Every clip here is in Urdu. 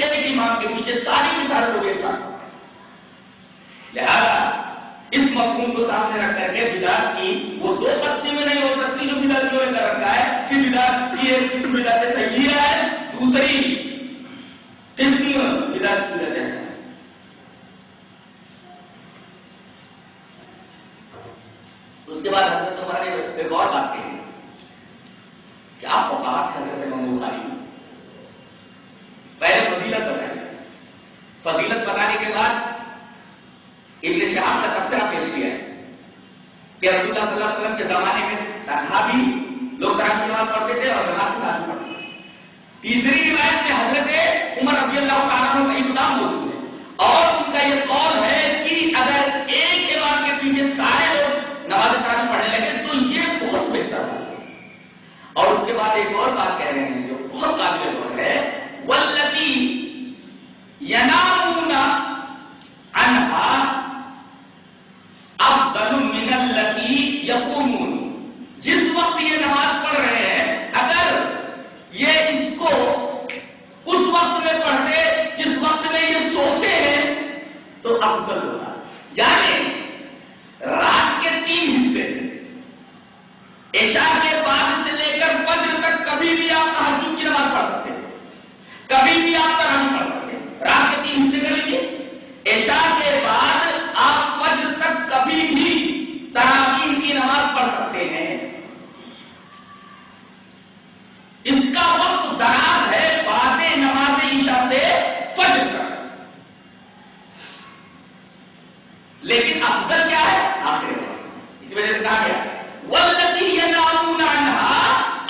ایک امام کے پیچھے سارے کے سارے لوگ ایک ساتھ. لہذا اس مفہوم کو سامنے رکھ کر کے بدعت کی وہ دو تقسیمیں نہیں ہو سکتی جو بدعتیوں نے کر رکھا ہے کہ بدعت کی ایک قسم بدعت صحیح ہے, دوسری قسم بدعت بدعت ہے. اس کے بعد حضرت عمر نے ایک اور بات کہی کہ آپ فقہات حضرت امام بخاری پہلے فضیلت بتائیں, فضیلت بتانے کے بعد ابن شہاب کا تبصرہ پیش کیا ہے کہ رسول اللہ صلی اللہ علیہ وسلم کے زمانے میں تنہا بھی لوگ تراویح کی نماز پڑھتے تھے اور جماعت کے ساتھ پڑھتے تھے. تیسری روایت میں حضرت عمر رضی اللہ تعالیٰ عنہ کا اقدام موجود ہے اور ان کا یہ قول ہے کہ اگر ایک امام کے پیچھے سارے لوگ نماز تراویح پڑھنے لگے تو یہ بہت بہتر ہے. اور اس کے بعد ایک اور بات کہہ رہے ہیں جو بہت قابل غور ہے, واللتی ینامون عنہا افضل من اللتی یقومون. جس وقت یہ نماز پڑھ رہے ہیں اگر یہ اس کو اس وقت میں پڑھتے جس وقت میں یہ سوتے ہیں تو افضل ہوگا. یعنی رات کے 3 حصے عشاء کے بعد سے لے کر فجر تک کبھی بھی آپ تہجد کی نماز پڑھ سکتے ہیں, کبھی بھی آپ تراویح پڑھ سکتے ہیں. رات کے 3 حصے کر لیجیے, عشاء کے بعد آپ فجر تک کبھی بھی تراویح کی نماز پڑھ سکتے ہیں. اس کا وقت دراز ہے بعد نماز عشاء سے فجر تک, لیکن افضل کیا ہے آخر میں. اس وجہ سے کہا گیا والذی ینامون عنہا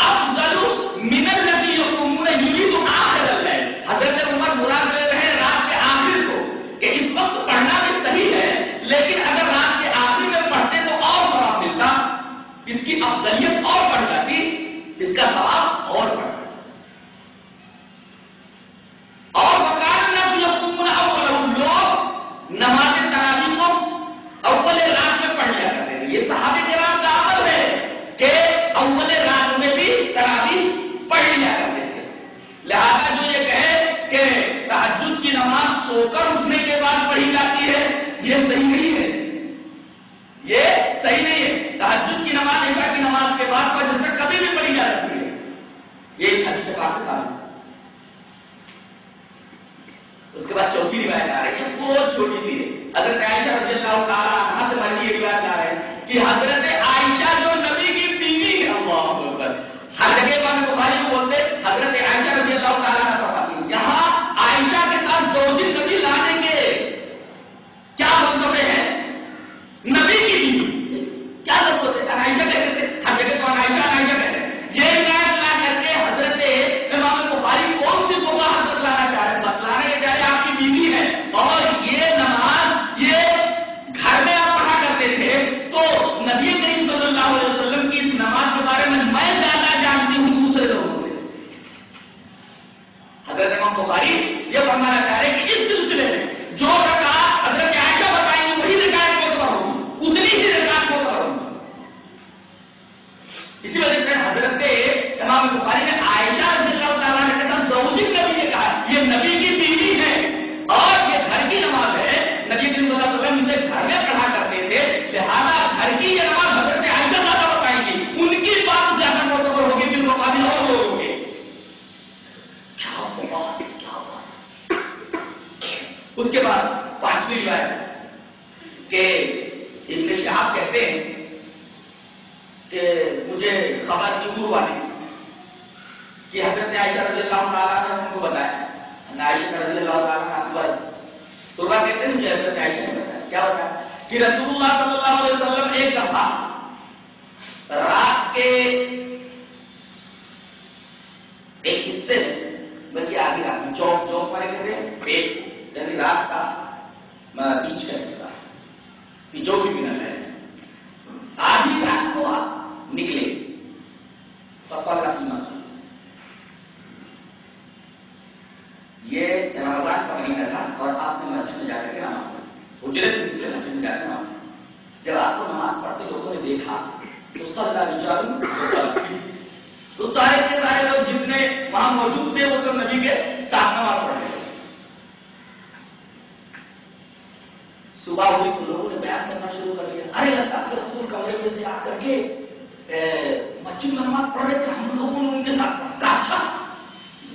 افضل من الذی یقومون یرید آخر اللیل. حضرت عمر مراد لے رہے ہیں رات کے آخر کو کہ اس وقت پڑھنا بھی صحیح ہے لیکن اگر رات کے آخر میں پڑھتے تو اور ثواب ملتا, اس کی افضلیت اور بڑھ جاتی, اس کا ثواب اور بڑھ جاتا. اور وکان الناس یقومون اول, لوگ نماز تراویح کو اول رات میں پڑھ لیا کرتے تھے. یہ صحابہ کرام کا عمل ہے کہ اول رات میں بھی تراویح پڑھ لیا کرتے تھے. لہذا جو یہ کہے کہ تہجد کی نماز سو کر اٹھنے کے بعد پڑھی جاتی ہے یہ صحیح نہیں ہے, یہ صحیح نہیں ہے. تہجد کی نماز عشاء کی نماز کے بعد فجر تک کبھی بھی پڑھی جا سکتی ہے. یہ اس حدیث پاک سے ثابت ہے. اس کے بعد چوتھی روایت آ رہی ہے, بہت چھوٹی سی ہے. حضرت عائشہ رضی اللہ تعالیٰ عنہا سے مروی یہ روایت آ رہی ہے کہ حضرت عائشہ جو نبی کی بیوی ہے, اللہ اکبر, ہر جگہ امام بخاری کو بولتے حضرت عائشہ رضی اللہ تعالیٰ عنہ فرماتی ہیں. یہاں عائشہ کے ساتھ زوج نبی لانے کے کیا فلسفے ہیں؟ نبی کی بیوی کیا ضرورت ہے؟ عائشہ کہتے تھے, ہر جگہ تو عائشہ عائشہ کہتے ہیں. یہ روایت لا کر کے حضرت امام بخاری کون سی قوہ حضرت لانا چاہ رہے ہیں؟ بتلانا یہ چاہ رہے آپ کی بیوی ہے اور یہ نماز یہ گھر میں آپ پڑھا کرتے تھے تو نبی کریم صلی اللہ علیہ وسلم کی اس نماز کے بارے میں زیادہ جانتی ہوں دوسرے لوگوں سے. حضرت امام بخاری یہ فرمانا چاہ رہے کہ اس سلسلے میں جو رکعت حضرت عائشہ بتائیں گے وہی رکعت معتبر ہوگی, اتنی ہی رکعت معتبر ہوگی. اسی وجہ سے حضرت امام بخاری نے عائشہ رضی اللہ تعالیٰ عنہ کے ساتھ زوج نبی نے کہا یہ نبی کی بیوی ہے اور یہ گھر کی نماز ہے. نبی کریم صلی اللہ علیہ وسلم اسے گھر میں پڑھا کرتے تھے, لہذا گھر کی یہ نماز حضرت عائشہ زیادہ بتائیں گی, ان کی بات زیادہ معتبر ہوگی پھر مقابل اور لوگ ہوں گے. کیا بات. اس کے بعد 5ویں روایت کہ ابن شہاب کہتے ہیں کہ مجھے خبر کی دور والی کہ حضرت عائشہ رضی اللہ تعالیٰ نے ان کو بتایا. عائشہ رضی اللہ تعالیٰ عنہ تربا کہتے ہیں مجھے حضرت عائشہ نے بتایا. کیا بتایا کہ رسول اللہ صلی اللہ علیہ وسلم ایک دفعہ رات کے ایک حصے میں بلکہ آدھی رات میں چوک والے کہتے ہیں پیٹ یعنی رات کا بیچ کا حصہ جو بھی بنا ہے آدھی رات کو آپ نکلے فصل فی مسجد. یہ رمضان کا مہینہ تھا اور آپ نے مسجد میں جا کر کے نماز پڑھی, حجرے سے نکلے مسجد میں جا کر نماز پڑھی. جب آپ کو نماز پڑھتے لوگوں نے دیکھا تو صلی رجال تو سارے کے سارے لوگ جتنے وہاں موجود تھے وہ سب نبی کے ساتھ نماز پڑھ رہے. صبح ہوئی تو لوگوں نے بیان کرنا شروع کر دیا، ارے اللہ کے رسول کمرے میں سے آ کر کے مسجد میں نماز پڑھ رہے تھے، ہم لوگوں نے ان کے ساتھ کہا اچھا۔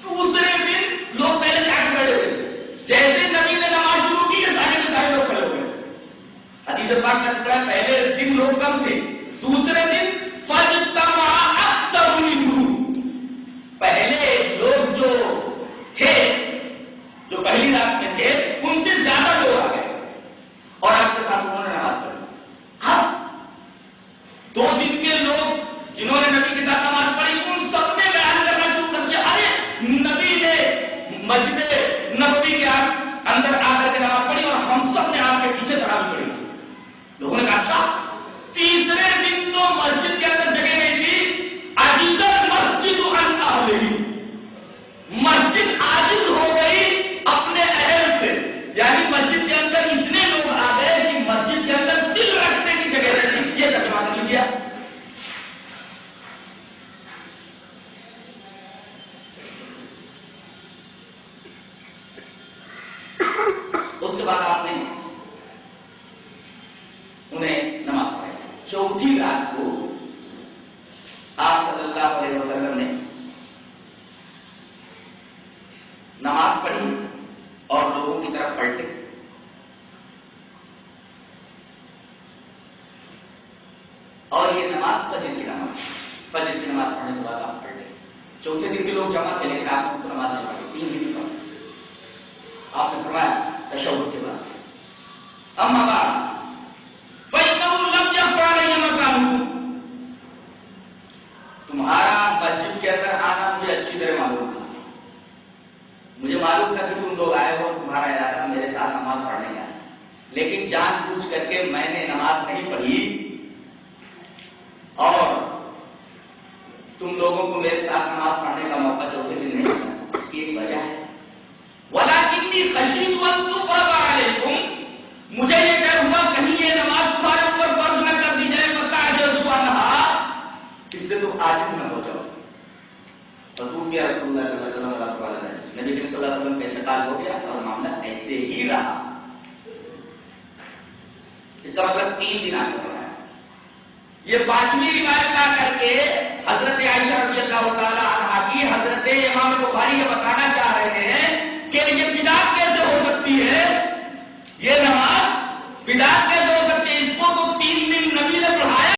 دوسرے دن لوگ پہلے سے آ کے بیٹھے ہوئے تھے، جیسے نبی نے نماز شروع کی کہ سارے کے سارے لوگ کھڑے ہوئے۔ حدیث پاک میں لکھا ہے پہلے دن لوگ کم تھے، دوسرے دن فاجتمع اکثر منهم، پہلے لوگ جو تھے، جو پہلی رات میں تھے، ان سے زیادہ لوگ آ گئے اور آپ کے ساتھ انہوں نے نماز پڑھی۔ ہاں، 2 دن کے لوگ جنہوں نے نبی کے ساتھ نماز پڑھی ان سب نے بیان کرنا شروع کر دیا، ارے نبی نے مسجد نبوی کے اندر آ کر کے نماز پڑھی اور ہم سب نے آپ کے پیچھے تراویح پڑھی۔ لوگوں نے کہا اچھا۔ تیسرے دن تو مسجد کے اندر جگہ نہیں تھی، عجز المسجد عن اہلہ، مسجد عاجز ہو گئی اپنے اہل سے، یعنی مسجد کے اندر اتنے لوگ آ گئے کہ مسجد کے اندر دل رکھنے کی جگہ نہیں۔ یہ ترجمہ کر لیجیے۔ اس کے بعد آپ نے انہیں نماز پڑھائی۔ چوتھی رات کو آپ صلی اللہ علیہ وسلم نے نماز پڑھی اور لوگوں کی طرف پلٹے، اور یہ نماز فجر کی نماز، فجر کی نماز پڑھنے کے بعد آپ پلٹے۔ چوتھے دن کے لوگ جمع تھے لیکن آپ نے نماز نہیں پڑھی، 3 دن پڑھی۔ آپ نے فرمایا تشہد کے بعد اما بعد فإنه لم يخفى علي مكانكم، تمہارا مسجد کے اندر آنا مجھے اچھی طرح معلوم تھا، مجھے معلوم تھا کہ تم لوگ آئے ہو، تمہارا ارادہ میرے ساتھ نماز پڑھنے کا ہے، لیکن جان بوجھ کر کے میں نے نماز نہیں پڑھی اور تم لوگوں کو میرے ساتھ نماز پڑھنے کا موقع چوتھے دن نہیں ملا۔ اس کی ایک وجہ ہے، وَلَكِنِّي خَشِيتُ أَن تُفْرَضَ عَلَيْكُمْ، مجھے یہ ڈر ہوا کہیں یہ نماز تمہارے اوپر فرض نہ کر دی جائے، فَتَعْجَزُوا عَنْهَا، اس سے تم عاجز نہ ہو جاؤ۔ فتوفی رسول اللہ صلی اللہ علیہ وسلم، نبی کریم صلی اللہ علیہ وسلم کا انتقال ہو گیا اور معاملہ ایسے ہی رہا۔ اس کا مطلب 3 دن آگے بڑھا ہے۔ یہ 5ویں روایت لا کر کے حضرت عائشہ رضی اللہ